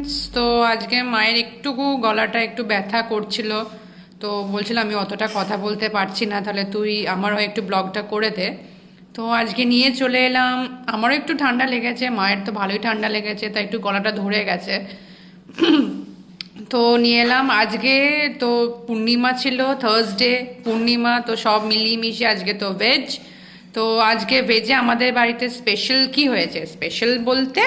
Friends, তো আজকে মায়ের একটুকু গলাটা একটু ব্যথা করছিল, তো বলছিলাম আমি অতটা কথা বলতে পারছি না, তাহলে তুই আমারও একটু ব্লগটা করে দে। তো আজকে নিয়ে চলে এলাম। আমারও একটু ঠান্ডা লেগেছে, মায়ের তো ভালোই ঠান্ডা লেগেছে, তাই একটু গলাটা ধরে গেছে। তো নিয়ে এলাম আজকে। তো পূর্ণিমা ছিল, থার্সডে পূর্ণিমা, তো সব মিলিয়ে মিশিয়ে আজকে তো ভেজ। তো আজকে ভেজে আমাদের বাড়িতে স্পেশাল কি হয়েছে, স্পেশাল বলতে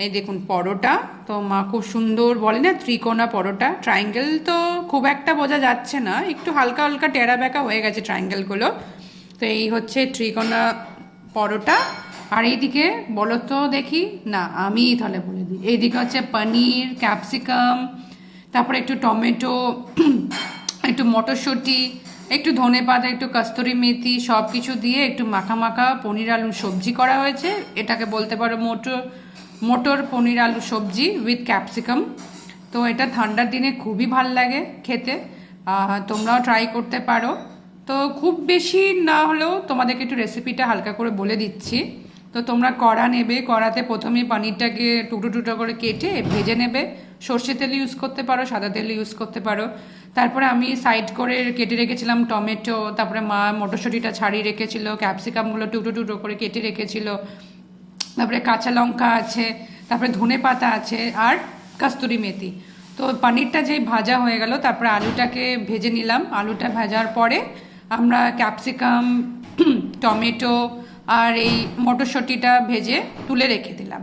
এই দেখুন পরোটা। তো মা খুব সুন্দর বলে না ত্রিকোণা পরোটা, ট্রায়াঙ্গেল তো খুব একটা বোঝা যাচ্ছে না, একটু হালকা হালকা টেরা বেঁকা হয়ে গেছে ট্রায়াঙ্গেলগুলো। তো এই হচ্ছে ত্রিকোণা পরোটা। আর এইদিকে বলো তো দেখি, না আমি তাহলে বলে দিই, এইদিকে হচ্ছে পনির, ক্যাপসিকাম, তারপরে একটু টমেটো, একটু মটরশুঁটি, একটু ধনেপাতা, একটু কস্তুরি মেথি, সব কিছু দিয়ে একটু মাখা মাখা পনির আলুর সবজি করা হয়েছে। এটাকে বলতে পারো মটর মটর পনির আলু সবজি উইথ ক্যাপসিকাম। তো এটা ঠান্ডার দিনে খুবই ভাল লাগে খেতে, তোমরাও ট্রাই করতে পারো। তো খুব বেশি না হলেও তোমাদেরকে একটু রেসিপিটা হালকা করে বলে দিচ্ছি। তো তোমরা কড়া নেবে, কড়াতে প্রথমে পনিরটাকে টুকরো টুকরো করে কেটে ভেজে নেবে। সর্ষে তেল ইউজ করতে পারো, সাদা তেল ইউজ করতে পারো। তারপরে আমি সাইড করে কেটে রেখেছিলাম টমেটো, তারপরে মা মটরশুঁটিটা ছাড়িয়ে রেখেছিল, ক্যাপসিকামগুলো টুকরো টুকরো করে কেটে রেখেছিল, তারপরে কাঁচা লঙ্কা আছে, তারপরে ধনে পাতা আছে, আর কস্তুরি মেথি। তো পনিরটা যেই ভাজা হয়ে গেল, তারপরে আলুটাকে ভেজে নিলাম। আলুটা ভাজার পরে আমরা ক্যাপসিকাম, টমেটো আর এই মটরশুঁটিটা ভেজে তুলে রেখে দিলাম।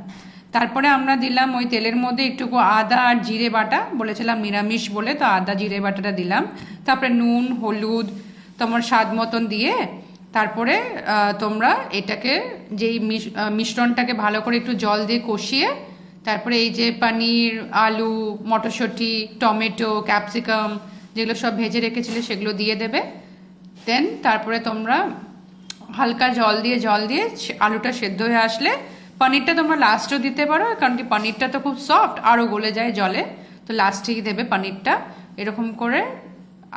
তারপরে আমরা দিলাম ওই তেলের মধ্যে একটুকু আদা আর জিরে বাটা, বলেছিলাম নিরামিষ বলে, তো আদা জিরে বাটাটা দিলাম। তারপরে নুন, হলুদ তোমার স্বাদ মতন দিয়ে, তারপরে তোমরা এটাকে যেই মিশ্রণটাকে ভালো করে একটু জল দিয়ে কষিয়ে, তারপরে এই যে পনির, আলু, মটরশুঁটি, টমেটো, ক্যাপসিকাম যেগুলো সব ভেজে রেখেছিলে সেগুলো দিয়ে দেবে। দেন তারপরে তোমরা হালকা জল দিয়ে আলুটা সেদ্ধ হয়ে আসলে পনিরটা তোমরা লাস্টেও দিতে পারো, কারণ কি পনিরটা তো খুব সফট, আরও গলে যায় জলে। তো লাস্টেই দেবে পনিরটা এরকম করে।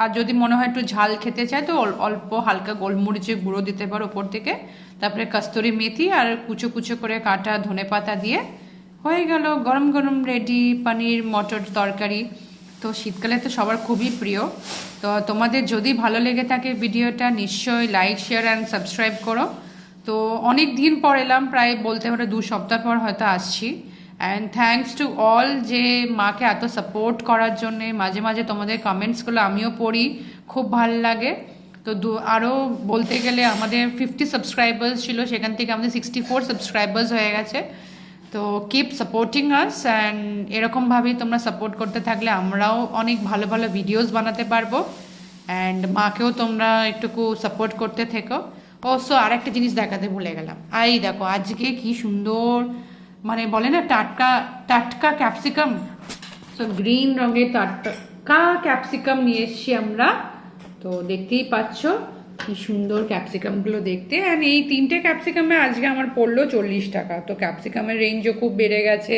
আর যদি মনে হয় একটু ঝাল খেতে চায় তো অল্প হালকা গোলমরিচের গুঁড়ো দিতে পারো ওপর থেকে। তারপরে কস্তুরি মেথি আর কুচো কুচো করে কাটা ধনে পাতা দিয়ে হয়ে গেল গরম গরম রেডি পনির মটর তরকারি। তো শীতকালে তো সবার খুবই প্রিয়। তো তোমাদের যদি ভালো লেগে থাকে ভিডিওটা, নিশ্চয়ই লাইক, শেয়ার অ্যান্ড সাবস্ক্রাইব করো। তো অনেক দিন পর এলাম, প্রায় বলতে পারো 2 সপ্তাহ পর হয়তো আসছি। অ্যান্ড থ্যাঙ্কস টু অল যে মাকে এত সাপোর্ট করার জন্যে। মাঝে মাঝে তোমাদের কমেন্টসগুলো আমিও পড়ি, খুব ভাল লাগে। তো আরও বলতে গেলে আমাদের 50 সাবস্ক্রাইবার্স ছিল, সেখান থেকে আমাদের 64 সাবস্ক্রাইবার্স হয়ে গেছে। তো কিপ সাপোর্টিং আস, অ্যান্ড এরকমভাবেই তোমরা সাপোর্ট করতে থাকলে আমরাও অনেক ভালো ভালো ভিডিওস বানাতে পারবো। অ্যান্ড মাকেও তোমরা একটুকু সাপোর্ট করতে থেকো। অবশ্য আর একটা জিনিস দেখাতে ভুলে গেলাম, এই দেখো আজকে কি সুন্দর, মানে বলে না টাটকা টাটকা ক্যাপসিকাম। তো গ্রিন রঙের টাটকা ক্যাপসিকাম নিয়ে এসছি আমরা। তো দেখতেই পাচ্ছ কি সুন্দর ক্যাপসিকামগুলো দেখতে। অ্যান্ড এই 3টে ক্যাপসিকামে আজকে আমার পড়লো 40 টাকা। তো ক্যাপসিকামের রেঞ্জও খুব বেড়ে গেছে,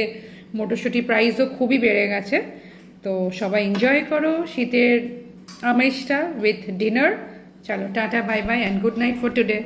মটরশুঁটি প্রাইসও খুবই বেড়ে গেছে। তো সবাই এনজয় করো শীতের আমেজটা উইথ ডিনার। চলো tata, bye bye and good night for today.